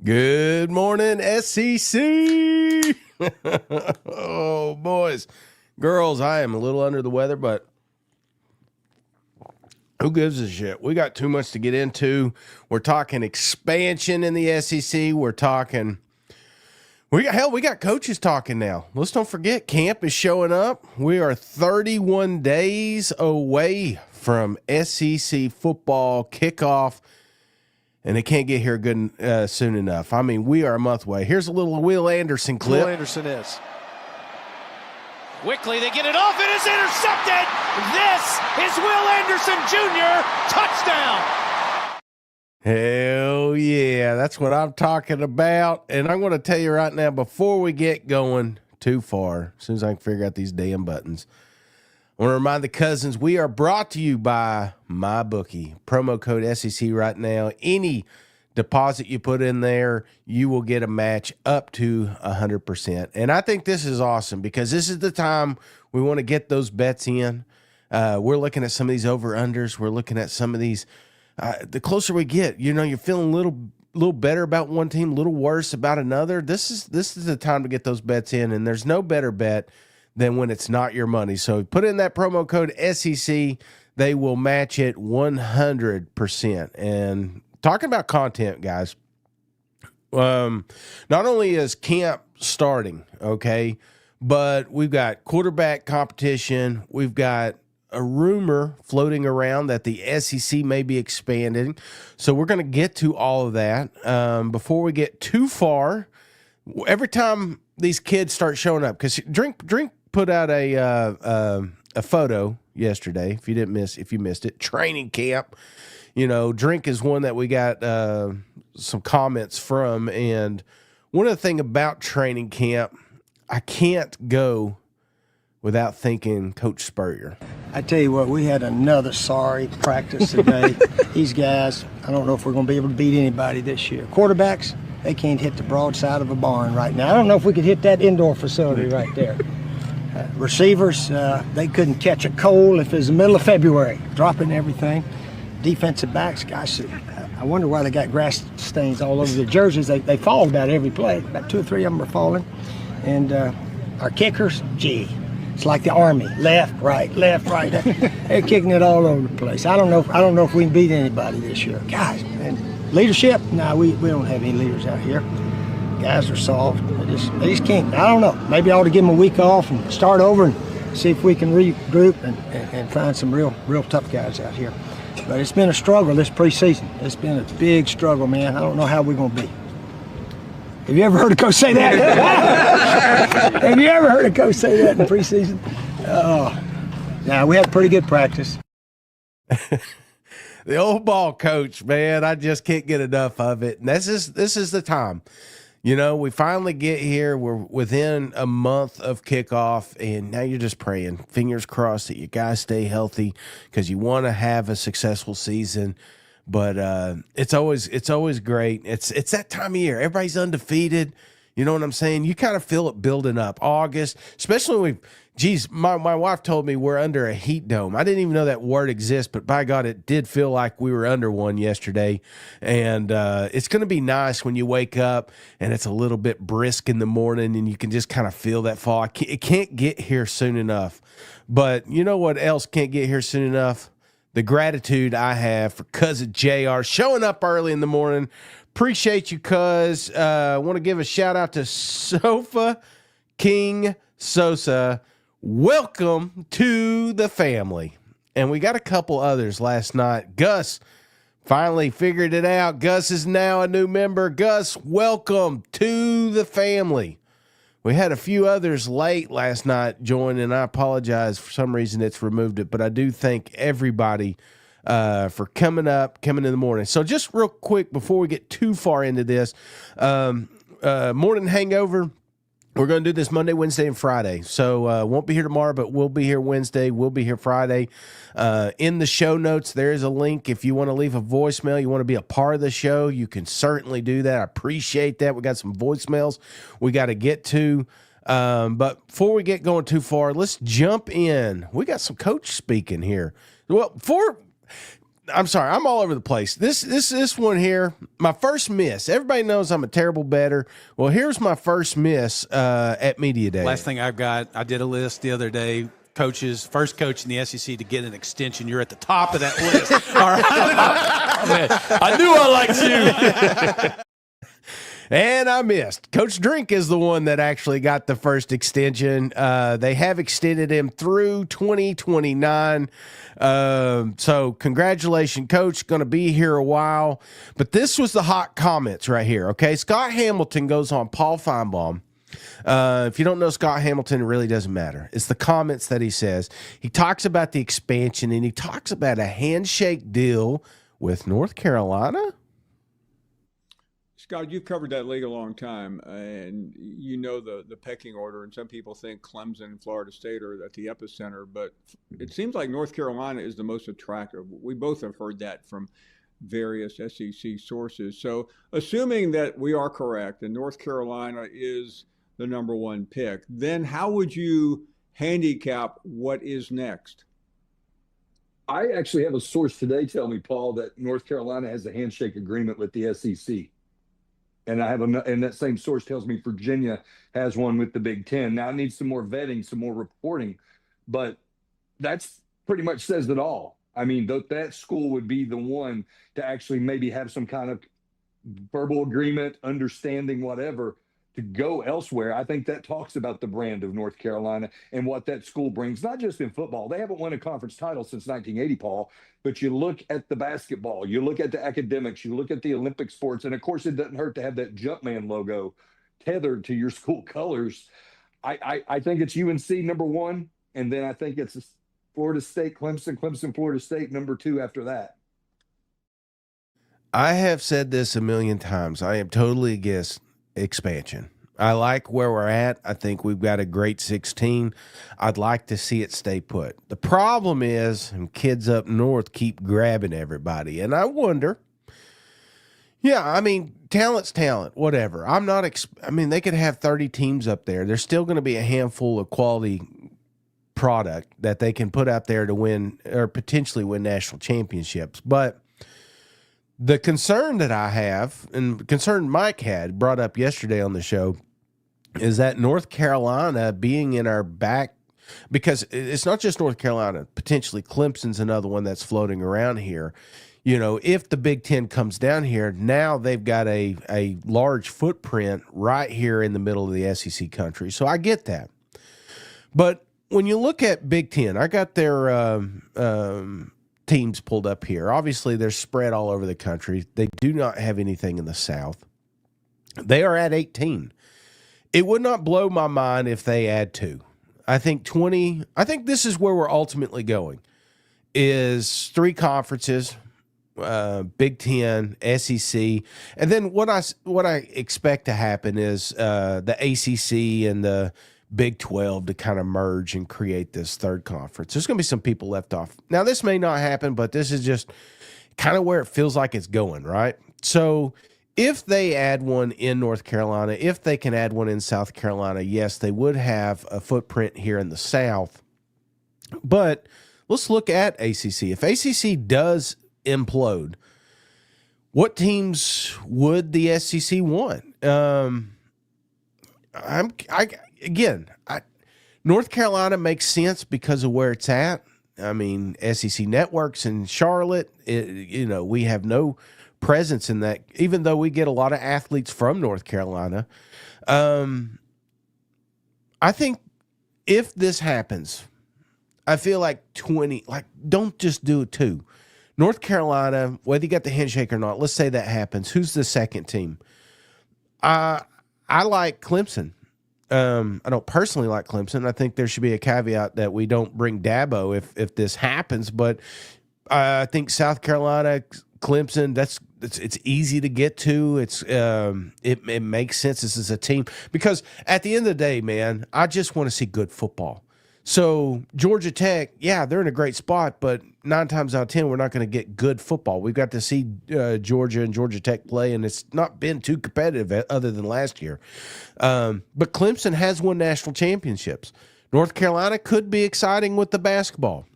Good morning, SEC. Oh, boys. Girls, I am a little under the weather, but who gives a shit? We got too much to get into. We're talking expansion in the SEC. We got coaches talking now. Let's don't forget, camp is showing up. We are 31 days away from SEC football kickoff. And they can't get here good soon enough. I mean, we are a month away. Here's a little Will Anderson clip. Will Anderson is. Quickly, they get it off. It is intercepted. This is Will Anderson Jr. Touchdown. Hell yeah. That's what I'm talking about. And I'm going to tell you right now, before we get going too far, as soon as I can figure out these damn buttons, I want to remind the cousins, we are brought to you by MyBookie. Promo code SEC right now. Any deposit you put in there, you will get a match up to 100%. And I think this is awesome because this is the time we want to get those bets in. We're looking at some of these over-unders. We're looking at some of these. The closer we get, you're feeling a little better about one team, a little worse about another. This is the time to get those bets in, and there's no better bet than when it's not your money. So put in that promo code SEC. They will match it 100%. And talking about content, guys, not only is camp starting, okay, but we've got quarterback competition. We've got a rumor floating around that the SEC may be expanding. So we're going to get to all of that. Before we get too far, every time these kids start showing up, because Drink put out a photo yesterday. If you missed it, training camp. Drink is one that we got some comments from, and one of the things about training camp, I can't go without thinking Coach Spurrier. I tell you what, we had another sorry practice today. These guys, I don't know if we're going to be able to beat anybody this year. Quarterbacks, they can't hit the broadside of a barn right now. I don't know if we could hit that indoor facility right there. Receivers, they couldn't catch a cold if it was the middle of February, dropping everything. Defensive backs, gosh, I wonder why they got grass stains all over their jerseys. They fall about every play. About 2 or 3 of them are falling. And our kickers, it's like the Army, left, right. They're kicking it all over the place. I don't know if we can beat anybody this year. Guys, and leadership, we don't have any leaders out here. Guys are soft. They just can't. I don't know. Maybe I ought to give them a week off and start over and see if we can regroup and find some real tough guys out here. But it's been a struggle this preseason. It's been a big struggle, man. I don't know how we're going to be. Have you ever heard a coach say that? Have you ever heard a coach say that in preseason? We had a pretty good practice. The old ball coach, man, I just can't get enough of it. And this is the time. We finally get here. We're within a month of kickoff, and now you're just praying, fingers crossed, that you guys stay healthy because you want to have a successful season. But it's always great. It's that time of year. Everybody's undefeated. You know what I'm saying? You kind of feel it building up. August, especially my wife told me we're under a heat dome. I didn't even know that word exists, but by God, it did feel like we were under one yesterday. And it's going to be nice when you wake up and it's a little bit brisk in the morning and you can just kind of feel that fall. It can't get here soon enough. But you know what else can't get here soon enough? The gratitude I have for Cousin JR showing up early in the morning. Appreciate you, cuz. I want to give a shout out to Sofa King Sosa. Welcome to the family. And we got a couple others last night. Gus finally figured it out. Gus is now a new member. Gus, welcome to the family. We had a few others late last night join, and I apologize. For some reason, it's removed it. But I do thank everybody for coming in the morning. So just real quick before we get too far into this, morning hangover. We're going to do this Monday, Wednesday, and Friday. So won't be here tomorrow, but we'll be here Wednesday. We'll be here Friday. In the show notes, there is a link. If you want to leave a voicemail, you want to be a part of the show, you can certainly do that. I appreciate that. We got some voicemails we got to get to. But before we get going too far, let's jump in. We got some coach speaking here. Well, I'm sorry, I'm all over the place. This one here, my first miss. Everybody knows I'm a terrible bettor. Well, here's my first miss at Media Day. Last thing I've got, I did a list the other day. Coaches, first coach in the SEC to get an extension. You're at the top of that list. All right. I knew I liked you. And I missed. Coach Drink is the one that actually got the first extension. They have extended him through 2029. So congratulations, Coach. Going to be here a while. But this was the hot comments right here, okay? Scott Hamilton goes on Paul Feinbaum. If you don't know Scott Hamilton, it really doesn't matter. It's the comments that he says. He talks about the expansion, and he talks about a handshake deal with North Carolina. Scott, you've covered that league a long time, and you know the pecking order, and some people think Clemson and Florida State are at the epicenter, but it seems like North Carolina is the most attractive. We both have heard that from various SEC sources. So assuming that we are correct and North Carolina is the number one pick, then how would you handicap what is next? I actually have a source today tell me, Paul, that North Carolina has a handshake agreement with the SEC. And and that same source tells me Virginia has one with the Big Ten. Now it needs some more vetting, some more reporting, but that's pretty much says it all. I mean, that school would be the one to actually maybe have some kind of verbal agreement, understanding, whatever, to go elsewhere. I think that talks about the brand of North Carolina and what that school brings, not just in football. They haven't won a conference title since 1980, Paul, but you look at the basketball, you look at the academics, you look at the Olympic sports, and of course it doesn't hurt to have that Jumpman logo tethered to your school colors. I think it's UNC number one, and then I think it's Florida State, Clemson, Florida State number two after that. I have said this a million times. I am totally against expansion. I like where we're at. I think we've got a great 16. I'd like to see it stay put. The problem is kids up north keep grabbing everybody. And I wonder, I mean, talent's talent, whatever. They could have 30 teams up there. There's still going to be a handful of quality product that they can put out there to win or potentially win national championships. But the concern that I have, and the concern Mike had brought up yesterday on the show, is that North Carolina being in our back, because it's not just North Carolina, potentially Clemson's another one that's floating around here. You know, if the Big Ten comes down here, now they've got a large footprint right here in the middle of the SEC country. So I get that. But when you look at Big Ten, I got their teams pulled up here. Obviously, they're spread all over the country. They do not have anything in the South. They are at 18. It would not blow my mind if they add 2. I think 20. I think this is where we're ultimately going, is 3 conferences, Big Ten, SEC, and then what I expect to happen is the ACC and the Big 12 to kind of merge and create this third conference. There's going to be some people left off. Now, this may not happen, but this is just kind of where it feels like it's going, right? So if they add one in North Carolina, if they can add one in South Carolina, yes, they would have a footprint here in the South. But let's look at ACC. If ACC does implode, what teams would the SEC want? North Carolina makes sense because of where it's at. I mean, SEC networks in Charlotte, we have no presence in that, even though we get a lot of athletes from North Carolina. I think if this happens, I feel like 20, don't just do it 2. North Carolina, whether you got the handshake or not, let's say that happens. Who's the second team? I like Clemson. I don't personally like Clemson. I think there should be a caveat that we don't bring Dabo if this happens. But I think South Carolina Clemson, it's easy to get to. It makes sense. This is a team because at the end of the day, man, I just want to see good football. So Georgia Tech, yeah, they're in a great spot, but 9 times out of 10, we're not going to get good football. We've got to see Georgia and Georgia Tech play, and it's not been too competitive other than last year. But Clemson has won national championships. North Carolina could be exciting with the basketball,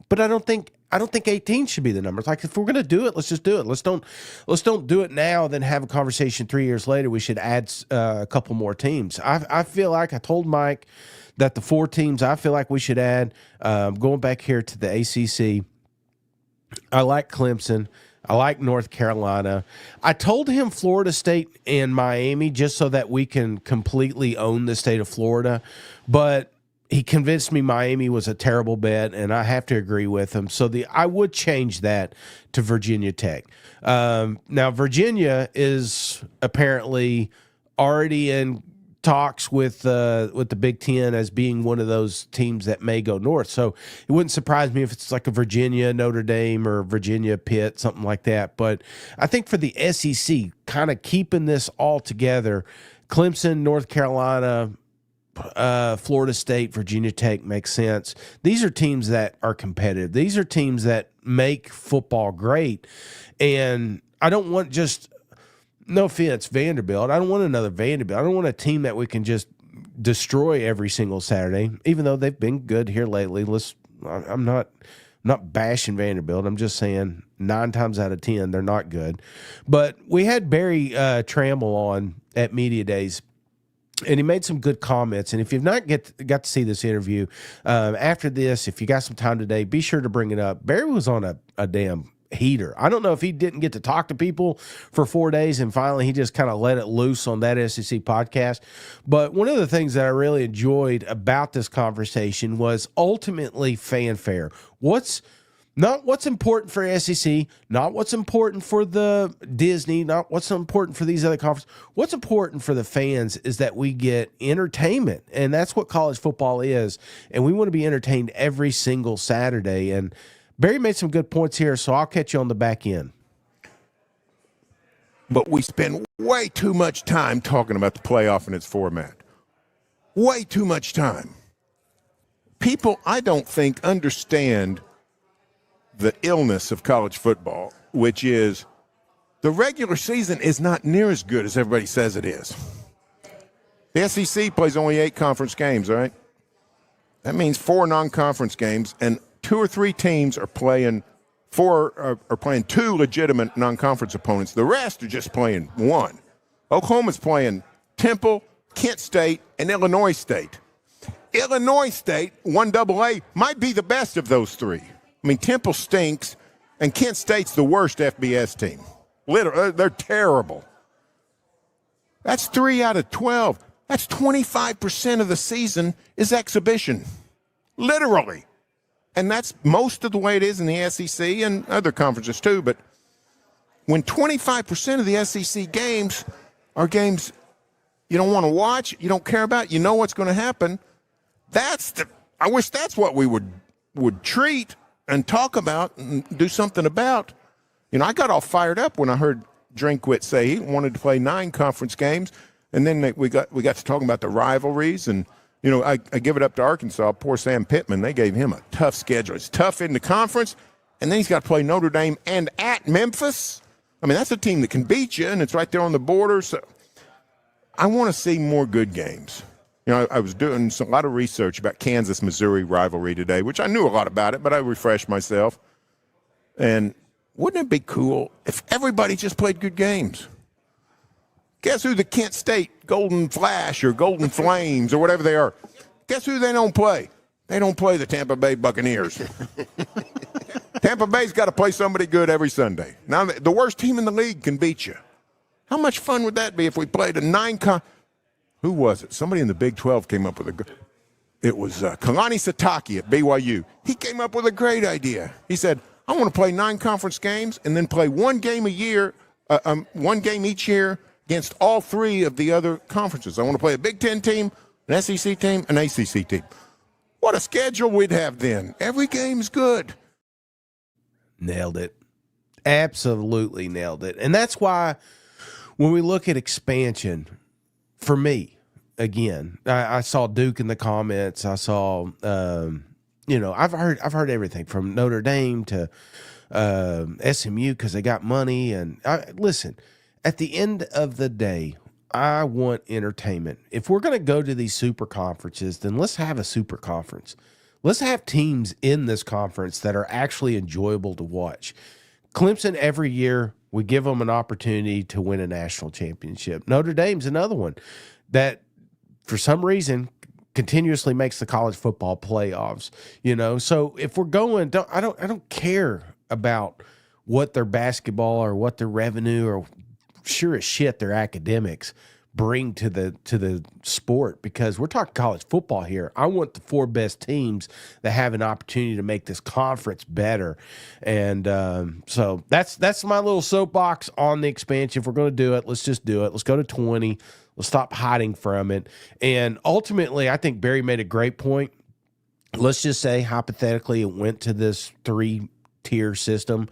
but I don't think 18 should be the number. It's like, if we're going to do it, let's just do it. Let's don't do it now, then have a conversation 3 years later. We should add a couple more teams. I feel like I told Mike that the 4 teams I feel like we should add, going back here to the ACC, I like Clemson. I like North Carolina. I told him Florida State and Miami just so that we can completely own the state of Florida, but he convinced me Miami was a terrible bet, and I have to agree with him. So I would change that to Virginia Tech. Now, Virginia is apparently already in talks with the Big Ten as being one of those teams that may go north. So it wouldn't surprise me if it's like a Virginia, Notre Dame, or Virginia Pitt, something like that. But I think for the SEC, kind of keeping this all together, Clemson, North Carolina, Florida State, Virginia Tech makes sense. These are teams that are competitive. These are teams that make football great. And I don't want just, no offense, Vanderbilt. I don't want another Vanderbilt. I don't want a team that we can just destroy every single Saturday, even though they've been good here lately. I'm not bashing Vanderbilt. I'm just saying 9 times out of 10, they're not good. But we had Barry Trammell on at Media Days, and he made some good comments. And if you've not got to see this interview, after this, if you got some time today, be sure to bring it up. Barry was on a damn heater. I don't know if he didn't get to talk to people for 4 days and finally he just kind of let it loose on that SEC podcast. But one of the things that I really enjoyed about this conversation was ultimately fanfare. Not what's important for SEC, not what's important for the Disney, not what's important for these other conferences. What's important for the fans is that we get entertainment, and that's what college football is. And we want to be entertained every single Saturday. And Barry made some good points here, so I'll catch you on the back end. But we spend way too much time talking about the playoff and its format. Way too much time. People, I don't think, understand the illness of college football, which is the regular season is not near as good as everybody says it is. The SEC plays only 8 conference games, right? That means 4 non-conference games, and 2 or 3 teams are playing 2 legitimate non-conference opponents. The rest are just playing 1. Oklahoma's playing Temple, Kent State, and Illinois State. Illinois State, 1AA, might be the best of those 3. I mean, Temple stinks, and Kent State's the worst FBS team. Literally, they're terrible. That's 3 out of 12. That's 25% of the season is exhibition. Literally. And that's most of the way it is in the SEC and other conferences too. But when 25% of the SEC games are games you don't want to watch, you don't care about, you know what's going to happen, I wish that's what we would treat and talk about and do something about. You know, I got all fired up when I heard Drinkwitz say he wanted to play 9 conference games, and then we got to talking about the rivalries. And you know, I give it up to Arkansas. Poor Sam Pittman. They gave him a tough schedule. It's tough in the conference, and then he's got to play Notre Dame and at Memphis. I mean, that's a team that can beat you, and it's right there on the border. So I want to see more good games. You know, I was doing a lot of research about Kansas-Missouri rivalry today, which I knew a lot about it, but I refreshed myself. And wouldn't it be cool if everybody just played good games? Guess who the Kent State Golden Flash or Golden Flames or whatever they are? Guess who they don't play? They don't play the Tampa Bay Buccaneers. Tampa Bay's got to play somebody good every Sunday. Now, the worst team in the league can beat you. How much fun would that be if we played a 9 Who was it? Somebody in the Big 12 came up with it was Kalani Sitake at BYU. He came up with a great idea. He said, I want to play 9 conference games and then play 1 game a year, 1 game each year against all 3 of the other conferences. I want to play a Big 10 team, an SEC team, an ACC team. What a schedule we'd have then. Every game's good. Nailed it. Absolutely nailed it. And that's why when we look at expansion, for me, again, I saw Duke in the comments. I saw, I've heard everything from Notre Dame to SMU because they got money. And listen, at the end of the day, I want entertainment. If we're going to go to these super conferences, then let's have a super conference. Let's have teams in this conference that are actually enjoyable to watch. Clemson, every year, we give them an opportunity to win a national championship. Notre Dame's another one that, for some reason, continuously makes the college football playoffs. So if we're going, I don't care about what their basketball or what their revenue or sure as shit their academics bring to the sport, because we're talking college football here. I want the 4 best teams that have an opportunity to make this conference better. And so that's my little soapbox on the expansion. If we're going to do it, let's just do it. Let's go to 20. Let's stop hiding from it. And ultimately, I think Barry made a great point. Let's just say hypothetically it went to this 3-tier system.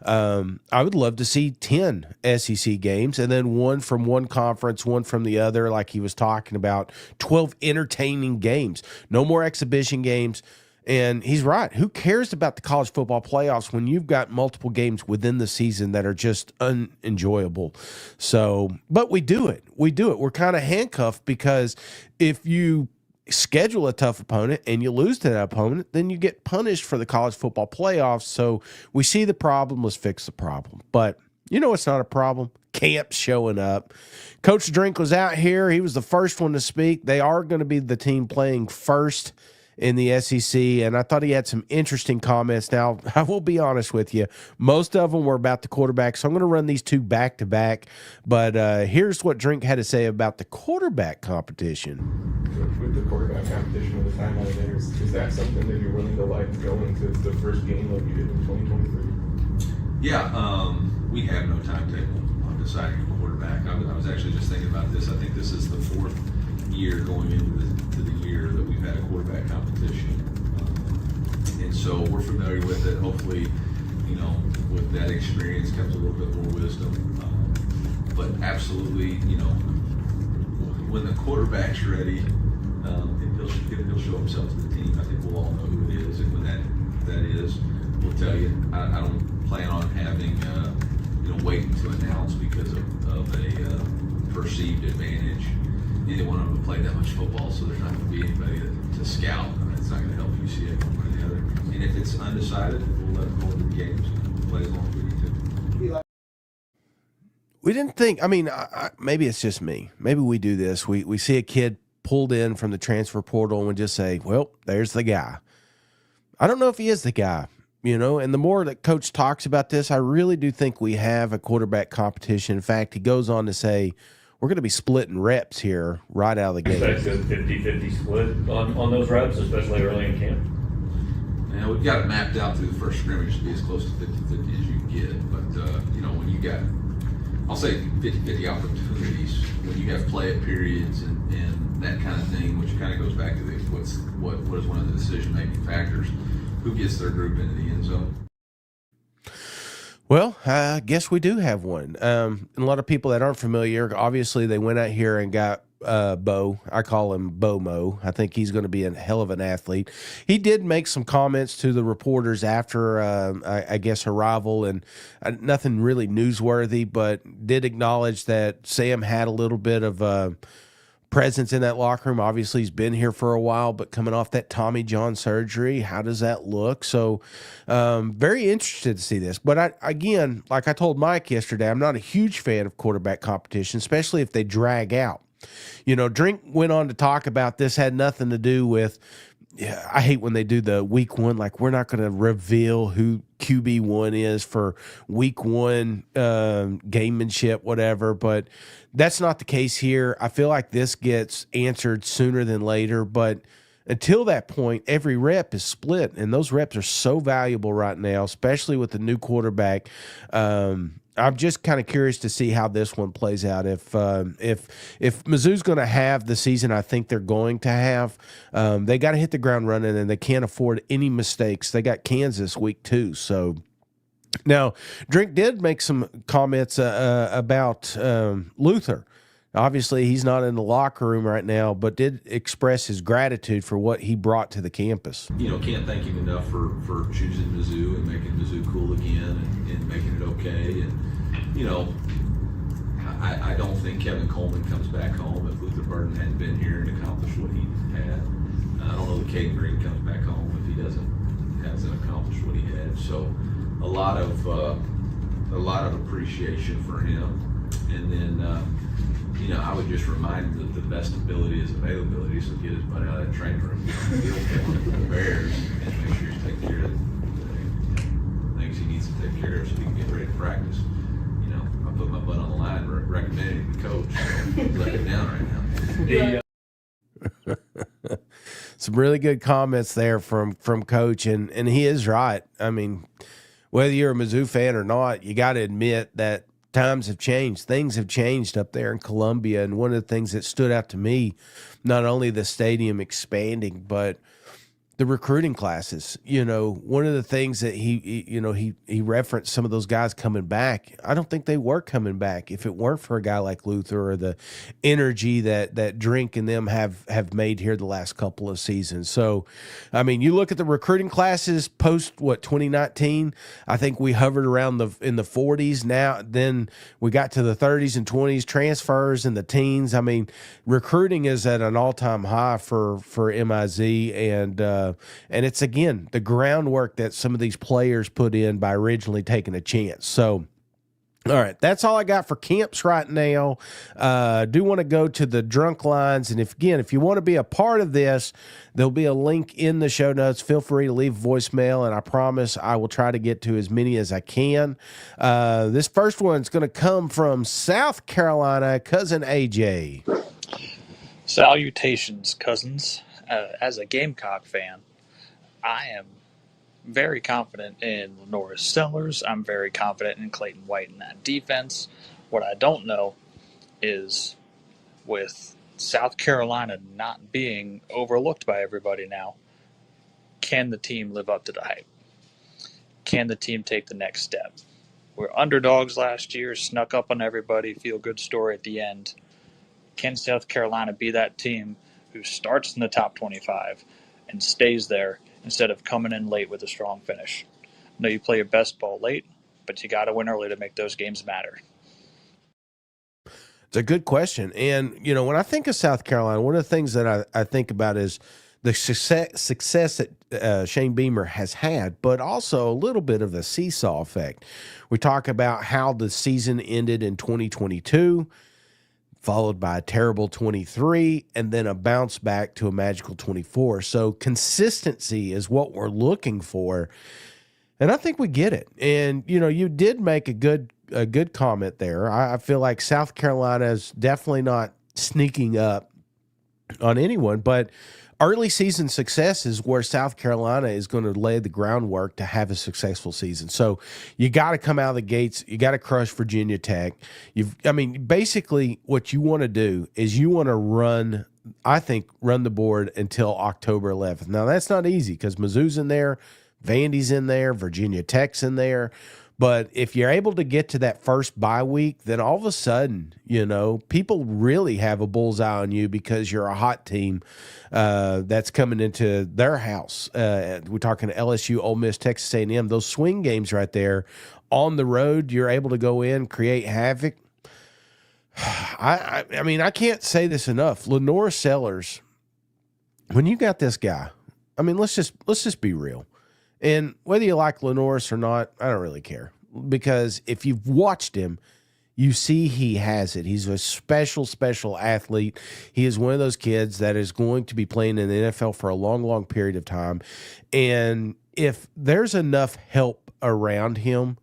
I would love to see 10 SEC games and then one from one conference, one from the other, like he was talking about, 12 entertaining games. No more exhibition games. And he's right. Who cares about the college football playoffs when you've got multiple games within the season that are just unenjoyable? So, but we do it. We're kind of handcuffed because if you schedule a tough opponent and you lose to that opponent, then you get punished for the college football playoffs. So we see the problem. Let's fix the problem. But it's not a problem. Camp showing up. Coach Drink was out here. He was the first one to speak. They are going to be the team playing first in the SEC, and I thought he had some interesting comments. Now, I will be honest with you. Most of them were about the quarterback, so I'm going to run these two back-to-back. But here's what Drink had to say about the quarterback competition. With the quarterback competition with the time out of there, is that something that you're willing to go into the first game like you did in 2023? Yeah, we have no timetable on deciding a quarterback. I was actually just thinking about this. I think this is the 4th year going into the year that we've had a quarterback competition, and so we're familiar with it. Hopefully, with that experience comes a little bit more wisdom. But absolutely, when the quarterback's ready, he'll show himself to the team. I think we'll all know who it is, and when that is, we'll tell you. I don't plan on having waiting to announce because of a perceived advantage. Neither one of them have played that much football, so there's not going to be anybody to scout. It's not going to help you see it one way or the other. And if it's undecided, we'll let them go into the games and play as long as we need to. We didn't think, maybe it's just me. Maybe we do this. We see a kid pulled in from the transfer portal and we just say, well, there's the guy. I don't know if he is the guy, and the more that Coach talks about this, I really do think we have a quarterback competition. In fact, he goes on to say, we're going to be splitting reps here right out of the gate. Expect a 50-50 split on those reps, especially early in camp? Now, we've got it mapped out through the first scrimmage to be as close to 50-50 as you can get. But, when you got, I'll say 50-50 opportunities, when you have play-up periods and that kind of thing, which kind of goes back to what is one of the decision-making factors, who gets their group into the end zone. Well, I guess we do have one. And a lot of people that aren't familiar, obviously they went out here and got Bo. I call him Bo-Mo. I think he's going to be a hell of an athlete. He did make some comments to the reporters after, I guess, arrival, and nothing really newsworthy, but did acknowledge that Sam had a little bit of presence in that locker room. Obviously, he's been here for a while, but coming off that Tommy John surgery, how does that look? So very interested to see this. But again, like I told Mike yesterday, I'm not a huge fan of quarterback competition, especially if they drag out. Drink went on to talk about this had nothing to do with, I hate when they do the week one, like we're not going to reveal who QB1 is for week one gamemanship, whatever, but that's not the case here. I feel like this gets answered sooner than later, but until that point, every rep is split, and those reps are so valuable right now, especially with the new quarterback. I'm just kind of curious to see how this one plays out. If Mizzou's going to have the season I think they're going to have, they got to hit the ground running, and they can't afford any mistakes. They got Kansas week 2, so Now, Drink did make some comments about Luther. Obviously, he's not in the locker room right now, but did express his gratitude for what he brought to the campus. Can't thank him enough for choosing Mizzou and making Mizzou cool again and making it okay. And, I don't think Kevin Coleman comes back home if Luther Burden hadn't been here and accomplished what he had. I don't know that Caden Green comes back home if he hasn't accomplished what he had. So a lot of appreciation for him. And then, I would just remind him that the best ability is availability. So get his butt out of that training room, get on the field for the Bears, and make sure he's taking care of the things he needs to take care of so he can get ready to practice. I put my butt on the line recommending the coach. So let it down right now. Some really good comments there from Coach, and he is right. I mean, whether you're a Mizzou fan or not, you got to admit that times have changed. Things have changed up there in Columbia, and one of the things that stood out to me, not only the stadium expanding, but the recruiting classes. One of the things that he referenced some of those guys coming back. I don't think they were coming back if it weren't for a guy like Luther or the energy that Drink and them have made here the last couple of seasons. So, I mean, you look at the recruiting classes post 2019. I think we hovered around in the 40s. Now, then we got to the 30s and 20s, transfers in the teens. I mean, recruiting is at an all-time high for MIZ, and it's, again, the groundwork that some of these players put in by originally taking a chance. So, all right, that's all I got for camps right now. Do want to go to the drunk lines, and if you want to be a part of this, there'll be a link in the show notes. Feel free to leave a voicemail, and I promise I will try to get to as many as I can. This first one's going to come from South Carolina, cousin AJ. Salutations, cousins. As a Gamecock fan, I am very confident in Lenora Sellers. I'm very confident in Clayton White in that defense. What I don't know is, with South Carolina not being overlooked by everybody now, can the team live up to the hype? Can the team take the next step? We're underdogs last year, snuck up on everybody, feel good story at the end. Can South Carolina be that team who starts in the top 25 and stays there instead of coming in late with a strong finish? I know you play your best ball late, but you got to win early to make those games matter. It's a good question. And, when I think of South Carolina, one of the things that I think about is the success that Shane Beamer has had, but also a little bit of a seesaw effect. We talk about how the season ended in 2022, followed by a terrible 23, and then a bounce back to a magical 24. So consistency is what we're looking for, and I think we get it. And, you did make a good comment there. I feel like South Carolina is definitely not sneaking up on anyone, but early season success is where South Carolina is going to lay the groundwork to have a successful season. So you got to come out of the gates. You got to crush Virginia Tech. Basically what you want to do is you want to run the board until October 11th. Now that's not easy because Mizzou's in there, Vandy's in there, Virginia Tech's in there. But if you're able to get to that first bye week, then all of a sudden, people really have a bullseye on you because you're a hot team that's coming into their house. We're talking LSU, Ole Miss, Texas A&M. Those swing games right there on the road, you're able to go in, create havoc. I can't say this enough. Lenora Sellers, when you got this guy, let's just be real. And whether you like Lenoris or not, I don't really care. Because if you've watched him, you see he has it. He's a special, special athlete. He is one of those kids that is going to be playing in the NFL for a long, long period of time. And if there's enough help around him,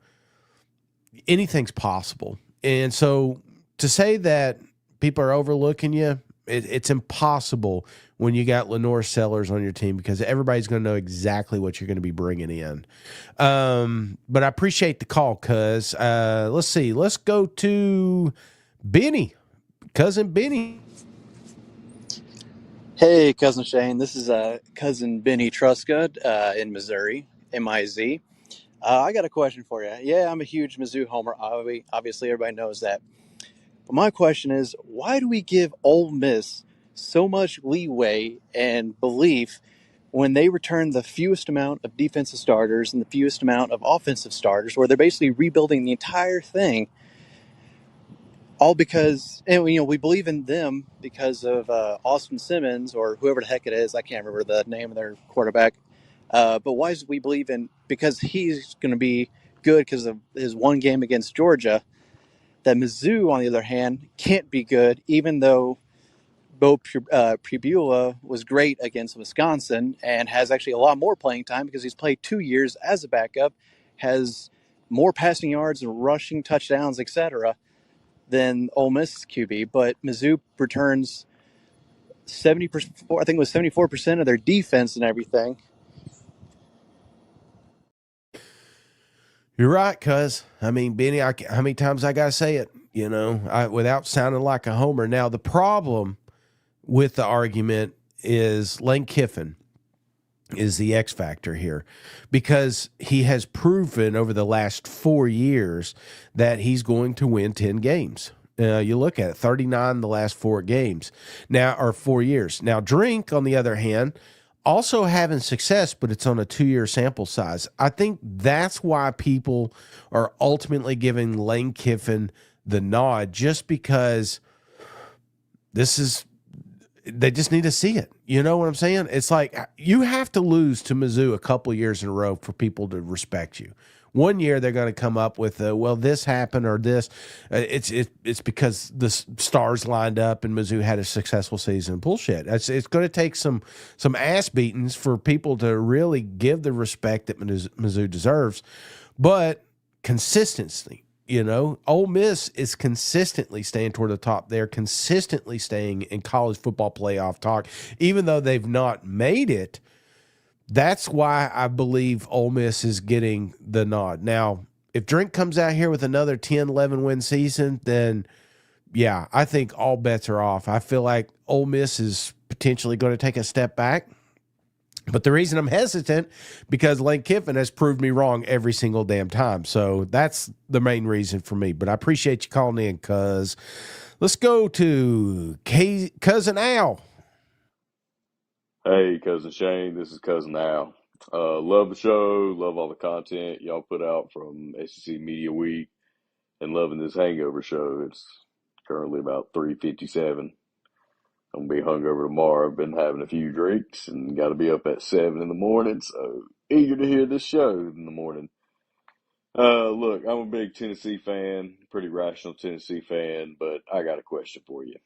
anything's possible. And so to say that people are overlooking you, it's impossible when you got Lenore Sellers on your team because everybody's going to know exactly what you're going to be bringing in. But I appreciate the call, cuz. Let's see. Let's go to Benny, cousin Benny. Hey, cousin Shane. This is cousin Benny Truska in Missouri, MIZ. I got a question for you. Yeah, I'm a huge Mizzou homer. Obviously, everybody knows that. But my question is, why do we give Ole Miss so much leeway and belief when they return the fewest amount of defensive starters and the fewest amount of offensive starters, where they're basically rebuilding the entire thing, all because, and we believe in them because of Austin Simmons or whoever the heck it is. I can't remember the name of their quarterback. But why is we believe in, because he's going to be good because of his one game against Georgia, that Mizzou, on the other hand, can't be good, even though Bo Pribula was great against Wisconsin and has actually a lot more playing time because he's played 2 years as a backup, has more passing yards and rushing touchdowns, etc., than Ole Miss QB. But Mizzou returns 70%, I think it was 74% of their defense and everything. You're right, cuz. I mean, Benny, how many times I got to say it, without sounding like a homer. Now, the problem with the argument is Lane Kiffin is the X factor here because he has proven over the last 4 years that he's going to win 10 games. You look at it, 39 the last 4 games now, or 4 years. Now, Drink, on the other hand, also having success, but it's on a 2-year sample size. I think that's why people are ultimately giving Lane Kiffin the nod, just because they just need to see it. You know what I'm saying? It's like you have to lose to Mizzou a couple years in a row for people to respect you. 1 year they're going to come up with, well, this happened or this. It's because the stars lined up and Mizzou had a successful season. Bullshit. It's going to take some ass beatings for people to really give the respect that Mizzou deserves. But consistency, Ole Miss is consistently staying toward the top. They're consistently staying in college football playoff talk, even though they've not made it. That's why I believe Ole Miss is getting the nod. Now, if Drink comes out here with another 10, 11 win season, then yeah, I think all bets are off. I feel like Ole Miss is potentially going to take a step back. But the reason I'm hesitant, because Lane Kiffin has proved me wrong every single damn time. So that's the main reason for me. But I appreciate you calling in, cuz. Let's go to Cousin Al. Hey, Cousin Shane, this is Cousin Al. Love the show, love all the content y'all put out from SEC Media Week, and loving this hangover show. It's currently about 3:57. I'm going to be hungover tomorrow. I've been having a few drinks and got to be up at 7 in the morning, so eager to hear this show in the morning. Look, I'm a big Tennessee fan, pretty rational Tennessee fan, but I got a question for you.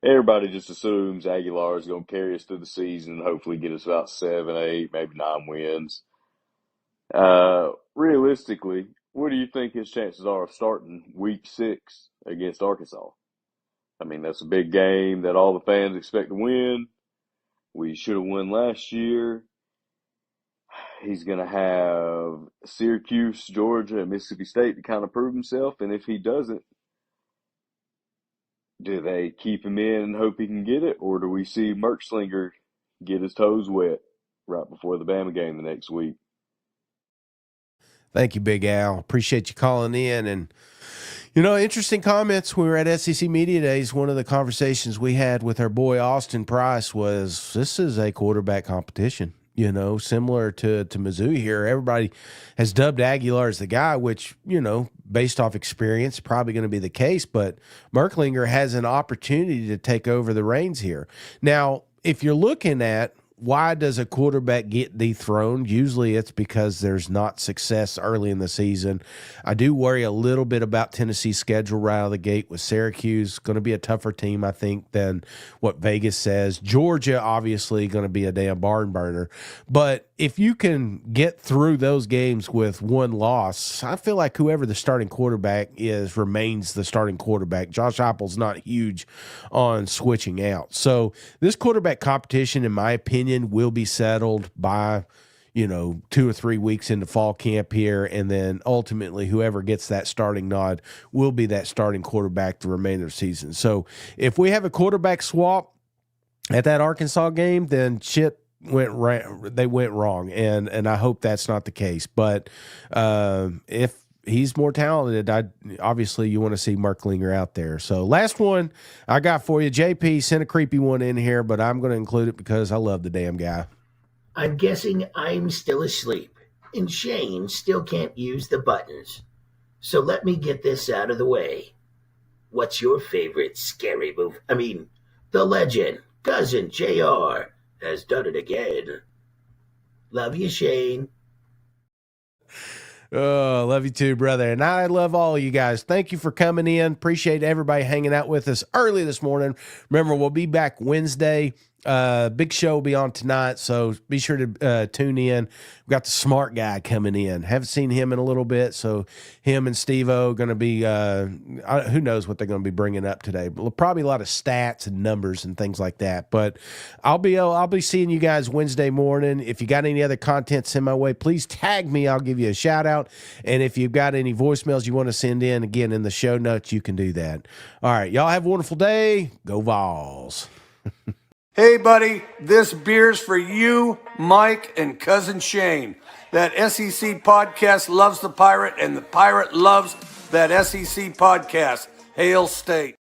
Everybody just assumes Aguilar is going to carry us through the season and hopefully get us about 7, 8, maybe 9 wins. Realistically, what do you think his chances are of starting week 6 against Arkansas? I mean, that's a big game that all the fans expect to win. We should have won last year. He's going to have Syracuse, Georgia, and Mississippi State to kind of prove himself. And if he doesn't, do they keep him in and hope he can get it? Or do we see Merkslinger get his toes wet right before the Bama game the next week? Thank you, Big Al. Appreciate you calling in. And, interesting comments. We were at SEC Media Days. One of the conversations we had with our boy Austin Price was, this is a quarterback competition, similar to Mizzou here. Everybody has dubbed Aguilar as the guy, which, based off experience, probably going to be the case. But Merklinger has an opportunity to take over the reins here. Now, if you're looking at why does a quarterback get dethroned? Usually it's because there's not success early in the season. I do worry a little bit about Tennessee's schedule right out of the gate with Syracuse. Going to be a tougher team, I think, than what Vegas says. Georgia, obviously, going to be a damn barn burner. But if you can get through those games with one loss, I feel like whoever the starting quarterback is remains the starting quarterback. Josh Heupel's not huge on switching out. So this quarterback competition, in my opinion, will be settled by 2 or 3 weeks into fall camp here, and then ultimately whoever gets that starting nod will be that starting quarterback the remainder of the season. So if we have a quarterback swap at that Arkansas game, then shit, went wrong, and I hope that's not the case. But if he's more talented, obviously you want to see Merklinger out there. So last one I got for you, JP sent a creepy one in here, but I'm going to include it because I love the damn guy. I'm guessing I'm still asleep, and Shane still can't use the buttons. So let me get this out of the way. What's your favorite scary movie? I mean, the legend, Cousin JR, has done it again. Love you, Shane. Oh, love you too, brother. And I love all of you guys. Thank you for coming in. Appreciate everybody hanging out with us early this morning. Remember, we'll be back Wednesday. Big show will be on tonight, so be sure to tune in. We've got the smart guy coming in. Haven't seen him in a little bit, so him and Steve-O going to be, who knows what they're going to be bringing up today. But probably a lot of stats and numbers and things like that. But I'll be seeing you guys Wednesday morning. If you got any other content send my way, please tag me. I'll give you a shout out. And if you've got any voicemails you want to send in, again, in the show notes, you can do that. All right, y'all have a wonderful day. Go Vols. Hey, buddy, this beer's for you, Mike, and Cousin Shane. That SEC podcast loves the Pirate, and the Pirate loves that SEC podcast. Hail State.